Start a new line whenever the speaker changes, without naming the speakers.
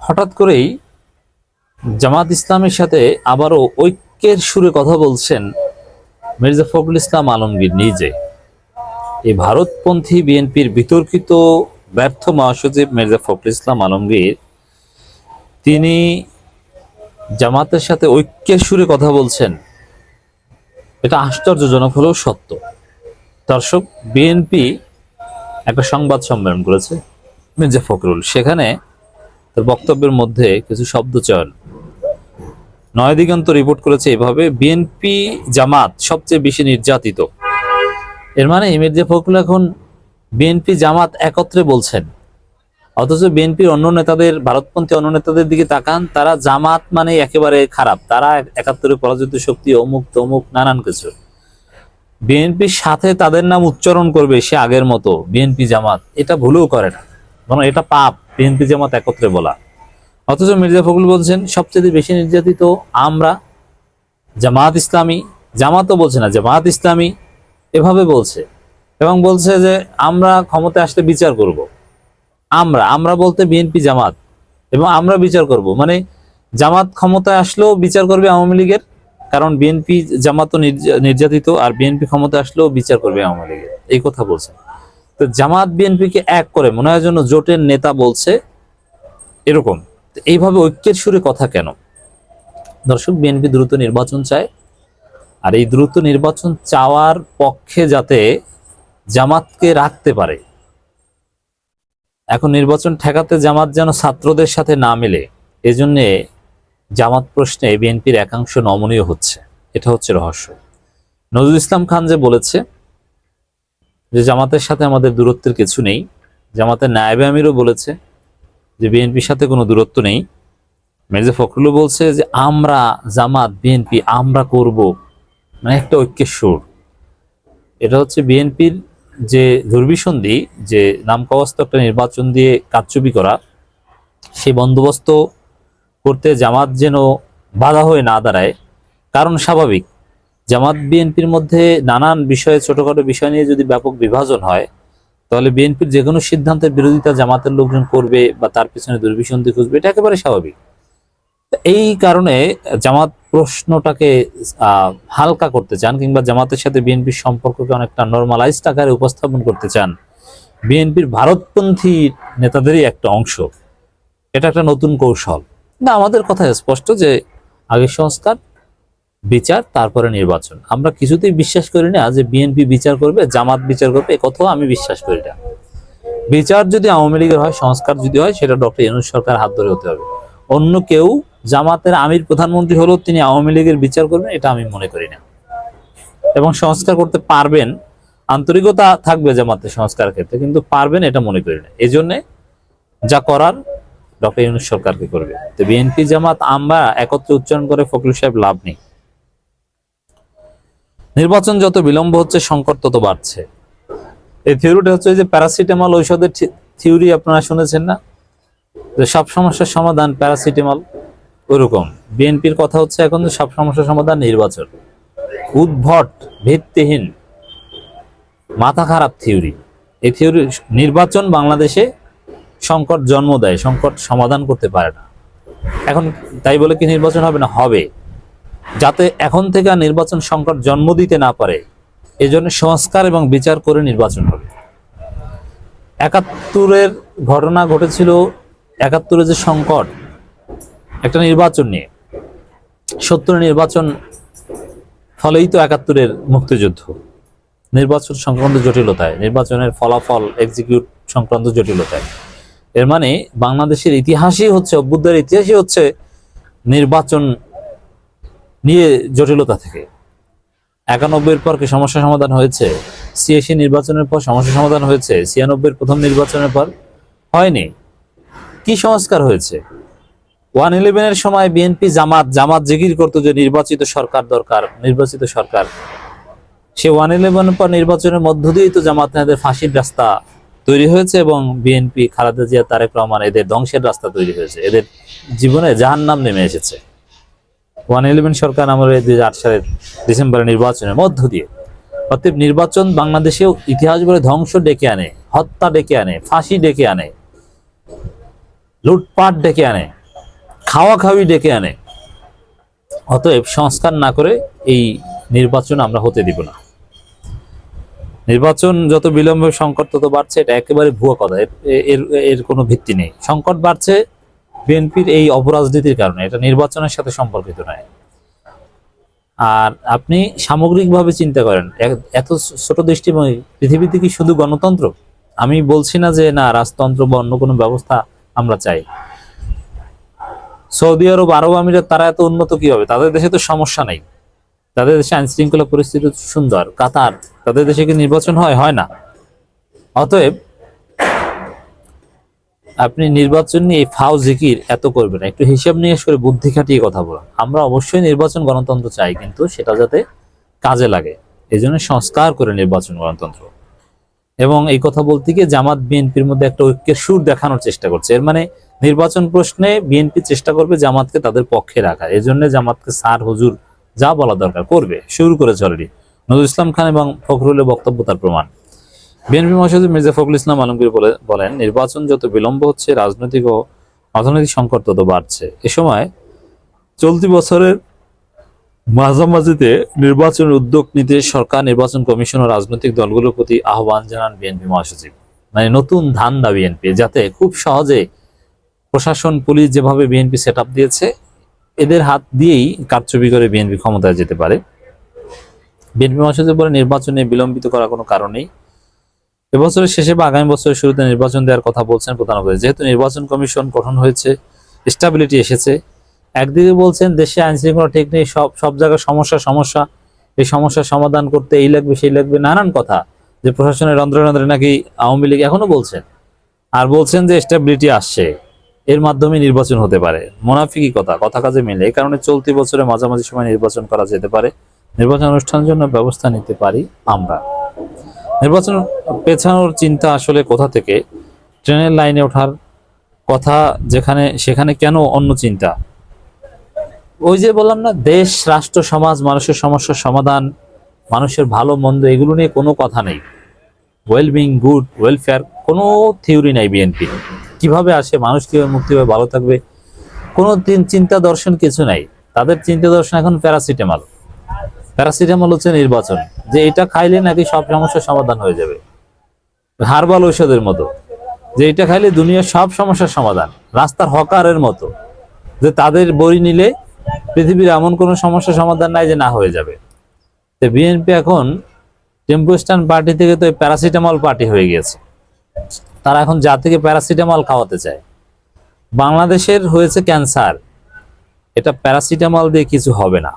হঠাৎ করেই জামাত ইসলামের সাথে আবারও ঐক্যের সুরে কথা বলছেন মির্জা ফখরুল ইসলাম আলমগীর নিজে। এই ভারতপন্থী বিএনপির বিতর্কিত ব্যর্থ মহাসচিব মির্জা ফখরুল ইসলাম আলমগীর তিনি জামাতের সাথে ঐক্যের সুরে কথা বলছেন, এটা আশ্চর্যজনক হলেও সত্য। দর্শক, বিএনপি একটা সংবাদ সম্মেলন করেছে মির্জা ফখরুল, সেখানে তার বক্তব্যের মধ্যে কিছু শব্দ চয়ন নয়াদিগন্ত রিপোর্ট করেছে এভাবে: বিএনপি জামাত সবচেয়ে বেশি নির্যাতিত। এর মানে মির্জা ফখরুল এখন বিএনপি জামাত একত্রে বলছেন, অথচ বিএনপির অন্য নেতাদের, ভারতপন্থী অন্য নেতাদের দিকে তাকান, তারা জামাত মানে একেবারে খারাপ, তারা ৭১ পরাজিত শক্তি, অমুক তমুক নানান কিছু। বিএনপির সাথে তাদের নাম উচ্চারণ করবে সে আগের মতো বিএনপি জামাত, এটা ভুলেও করে না, কারণ এটা পাপ বিএনপি জামাত একত্রে বলা। অথচ মির্জা ফখরুল বলছেন সবচেয়ে বেশি নির্যাতিত আমরা, জামাত ইসলামী, জামাতও বলছে না, জামাত ইসলামী এভাবে বলছে, এবং বলছে যে আমরা ক্ষমতায় আসলে বিচার করব। আমরা বলতে বিএনপি জামাত, এবং আমরা বিচার করব মানে জামাত ক্ষমতায় আসলেও বিচার করবে আওয়ামী লীগের, কারণ বিএনপি জামাত তো নির্যাতিত, আর বিএনপি ক্ষমতায় আসলেও বিচার করবে আওয়ামী লীগের, এই কথা বলছে। তো জামাত বিএনপিকে এক করে মনে হয় যেন জোটের নেতা বলছে এরকম। এইভাবে ঐক্যের সুরে কথা কেন? দর্শক, বিএনপি দ্রুত নির্বাচন চায়, আর এই দ্রুত নির্বাচন চাওয়ার পক্ষে যাতে জামাতকে রাখতে পারে। এখন নির্বাচন ঠেকাতে জামাত যেন ছাত্রদের সাথে না মিলে, এজন্যে জামাত প্রশ্নে বিএনপির একাংশ নমনীয় হচ্ছে, এটা হচ্ছে রহস্য। নজরুল ইসলাম খান যে বলেছে যে জামাতের সাথে আমাদের দূরত্বের কিছু নেই, জামাতের নায়েবে আমিরও বলেছে যে বিএনপির সাথে কোনো দূরত্ব নেই, মির্জা ফখরুলও বলছে যে আমরা জামাত বিএনপি আমরা করব, মানে একটা ঐক্যের সুর। এটা হচ্ছে বিএনপির যে দুর্বিসন্ধি, যে নামকাওয়াস্ত একটা নির্বাচন দিয়ে কারচুপি করা, সেই বন্দোবস্ত করতে জামাত যেন বাধা হয়ে না দাঁড়ায়। কারণ স্বাভাবিক, জামাত বিএনপির মধ্যে নানান বিষয়ে, ছোটখাটো বিষয় নিয়ে যদি ব্যাপক বিভাজন হয়, তাহলে বিএনপির যে কোনো সিদ্ধান্তের বিরোধিতা জামাতের লোকজন করবে বা তার পিছনে দুর্বিসন্ধি খুঁজবে, এটা একেবারে স্বাভাবিক। এই কারণে জামাত প্রশ্নটাকে হালকা করতে চান, কিংবা জামাতের সাথে বিএনপির সম্পর্ককে অনেকটা নর্মালাইজড আকারে উপস্থাপন করতে চান বিএনপির ভারতপন্থী নেতাদেরই একটা অংশ। এটা একটা নতুন কৌশল না। আমাদের কথা স্পষ্ট যে আগে সংস্কার, বিচার, তারপরে নির্বাচন। আমরা কিছুতেই বিশ্বাস করি না যে বিএনপি বিচার করবে, জামাত বিচার করবে, এ কথাও আমি বিশ্বাস করি না। বিচার যদি আওয়ামী লীগের হয়, সংস্কার যদি হয়, সেটা ডক্টর ইউনূস সরকার হাত ধরে হতে হবে। অন্য কেউ, জামাতের আমির প্রধানমন্ত্রী হলেও তিনি আওয়ামী লীগের বিচার করবেন, এটা আমি মনে করি না। এবং সংস্কার করতে পারবেন, আন্তরিকতা থাকবে জামাতের সংস্কার ক্ষেত্রে, কিন্তু পারবেন এটা মনে করি না। এই জন্যে যা করার ডক্টর ইউনূস সরকারকে করবে। তো বিএনপি জামাত আমরা একত্রে উচ্চারণ করে ফখরুল সাহেব লাভ নেই। নির্বাচন যত বিলম্ব হচ্ছে, সংকট তত বাড়ছে। এই থিওরিটা হচ্ছে যে প্যারাসিটামল ঔষধের থিওরি, আপনারা শুনেছেন না, যে সব সমস্যার সমাধান প্যারাসিটামল, ওইরকম বিএনপির কথা হচ্ছে এখন যে সব সমস্যার সমাধান নির্বাচন। উদ্ভট, ভিত্তিহীন, মাথা খারাপ থিওরি। এই থিওরি, নির্বাচন বাংলাদেশে সংকট জন্ম দেয়, সংকট সমাধান করতে পারে না। এখন তাই বলে কি নির্বাচন হবে না? হবে। যাতে এখন থেকে নির্বাচন সংকট জন্ম দিতে না পারে, এজন্য সংস্কার এবং বিচার করে নির্বাচন হবে। ৭১-এর ঘটনা ঘটেছিল, ৭১-এ যে সংকট একটা নির্বাচন নিয়ে, ৭০-এর নির্বাচন ফলেই তো ৭১-এর মুক্তিযুদ্ধ। নির্বাচন সংক্রান্ত জটিলতায়, নির্বাচনের ফলাফল এক্সিকিউট সংক্রান্ত জটিলতায়। এর মানে বাংলাদেশের ইতিহাসই হচ্ছে, অভ্যুদয়ের ইতিহাসই হচ্ছে নির্বাচন নিয়ে জটিলতা থেকে। ৯১-এর পর কি সমস্যা সমাধান হয়েছে? ৮৬ নির্বাচনের পর সমস্যা সমাধান হয়েছে? ৯৬-এর প্রথম নির্বাচনের পর হয়নি। কি সংস্কার হয়েছে? ১১-এর সময় বিএনপি জামাত জিকির করতো যে নির্বাচিত সরকার দরকার, নির্বাচিত সরকার। সে ১১-এর পর নির্বাচনের মধ্য দিয়েই তো জামাত নেতাদের ফাঁসির রাস্তা তৈরি হয়েছে, এবং বিএনপি, খালেদা জিয়া, তারেক রহমান, এদের ধ্বংসের রাস্তা তৈরি হয়েছে, এদের জীবনে জাহান্নাম নেমে এসেছে ১১ সরকার আমলে ২০০৮ সালের ডিসেম্বরের নির্বাচনের মধ্য দিয়ে। অতএব নির্বাচন বাংলাদেশেও ইতিহাস বলে ধ্বংস ডেকে আনে, হত্যা ডেকে আনে, ফাঁসি ডেকে আনে, লুটপাট ডেকে আনে। খাওয়া খাওয়ি ডেকে আনে। অতএব সংস্কার না করে এই নির্বাচন আমরা হতে দিব না। নির্বাচন যত বিলম্বে সংকট তত বাড়ছে, এটা একেবারে ভুয়া কথা। এর এর কোনো ভিত্তি নেই। সংকট বাড়ছে বিএনপির এই অপরাজনীতির কারণে, এটা নির্বাচনের সাথে সম্পর্কিত নয়। আর আপনি সামগ্রিকভাবে চিন্তা করেন, এত ছোট দৃষ্টিভঙ্গি, পৃথিবীতে কি শুধু গণতন্ত্র? আমি বলছি না যে না রাজতন্ত্র বা অন্য কোনো ব্যবস্থা আমরা চাই। সৌদি আরব, আরব আমিরাত, তারা এত উন্নত কি হবে? তাদের দেশে তো সমস্যা নেই, তাদের দেশে আইন শৃঙ্খলা পরিস্থিতি সুন্দর। কাতার, তাদের দেশে কি নির্বাচন হয়? হয় না। অতএব আপনি নির্বাচন নিয়ে ফাও জিকির এত করবেন, একটু হিসাব নিয়ে করে বুদ্ধি খাটিয়ে কথা বলুন। আমরা অবশ্যই নির্বাচন গণতন্ত্র চাই, কিন্তু সেটা যাতে কাজে লাগে, এই জন্য সংস্কার করে নির্বাচন গণতন্ত্র। এবং এই কথা বলতে গিয়ে জামাত বিএনপির মধ্যে একটা ঐক্যের সুর দেখানোর চেষ্টা করছে। এর মানে নির্বাচন প্রশ্নে বিএনপি চেষ্টা করবে জামাতকে তাদের পক্ষে রাখা, এই জন্য জামাতকে স্যার হুজুর যা বলা দরকার করবে, শুরু করেছে অলরেডি। নজরুল ইসলাম খান এবং ফখরুলের বক্তব্য তার প্রমাণ। বিএনপি মহাসচিব মির্জা ফখরুল ইসলাম আলমগীর বলেন, নির্বাচন যত বিলম্ব হচ্ছে রাজনৈতিক ও অর্থনৈতিক সংকট তত বাড়ছে। এ সময় চলতি বছরের মাঝামাঝিতে নির্বাচনের উদ্যোগ নিতে সরকার, নির্বাচন কমিশন ও রাজনৈতিক দলগুলোর প্রতি আহ্বান জানান বিএনপি মহাসচিব। মানে নতুন ধান্দা বিএনপি, যাতে খুব সহজে প্রশাসন, পুলিশ যেভাবে বিএনপি সেট আপ দিয়েছে, এদের হাত দিয়েই কারচুপি করে বিএনপি ক্ষমতায় যেতে পারে। বিএনপি মহাসচিব বলে, নির্বাচনে বিলম্বিত করার কোনো কারণ নেই। এবছরের শেষে বা আগামী বছরের শুরুতে নির্বাচন দেওয়ার কথা বলছেন প্রধানমন্ত্রী। যেহেতু নির্বাচন কমিশন গঠন হয়েছে, স্টেবিলিটি এসেছে। একদিকে বলছেন দেশে আইন শৃঙ্খলা ঠিক নেই, সব জায়গায় সমস্যা, এই সমস্যার সমাধান করতে এই লাগবে সেই লাগবে, নানান কথা, যে প্রশাসনের রন্ধ্রে রন্ধ্রে নাকি আওয়ামী লীগ এখনো বলছেন। আর বলছেন যে স্টেবিলিটি আসছে, এর মাধ্যমে নির্বাচন হতে পারে। মুনাফিকি কথা, কথা কাজে মিলে। এই কারণে চলতি বছরে মাঝামাঝি সময় নির্বাচন করা যেতে পারে। নির্বাচন অনুষ্ঠানের জন্য ব্যবস্থা নিতে পারি আমরা। নির্বাচন পেছানোর চিন্তা আসলে কোথা থেকে? ট্রেনের লাইনে ওঠার কথা যেখানে, সেখানে কেন অন্য চিন্তা? ওই যে বললাম না, দেশ, রাষ্ট্র, সমাজ, মানুষের সমস্যার সমাধান, মানুষের ভালো মন্দ, এগুলো নিয়ে কোনো কথা নেই। ওয়েলবিং, গুড, ওয়েলফেয়ার, কোনো থিওরি নাই বিএনপি। কিভাবে আসে, মানুষ কিভাবে মুক্তি পাবে, ভালো থাকবে, কোনো চিন্তা দর্শন কিছু নাই। তাদের চিন্তা দর্শন এখন প্যারাসিটামল। প্যারাসিটামল হচ্ছে নির্বাচন, যে এটা খাইলে নাকি সব সমস্যার সমাধান হয়ে যাবে। হার্বাল ঔষধের মতো, যে এটা খাইলে দুনিয়ার সব সমস্যার সমাধান। রাস্তার হকারের মতো, যে তাদের বড়ি নিলে পৃথিবীর এমন কোনো সমস্যার সমাধান নাই যে না হয়ে যাবে। তো বিএনপি এখন টেম্পোস্টান পার্টি থেকে তো প্যারাসিটামল পার্টি হয়ে গিয়েছে। তারা এখন জাতিকে প্যারাসিটামল খাওয়াতে চায়। বাংলাদেশের হয়েছে ক্যান্সার, এটা প্যারাসিটামল দিয়ে কিছু হবে না।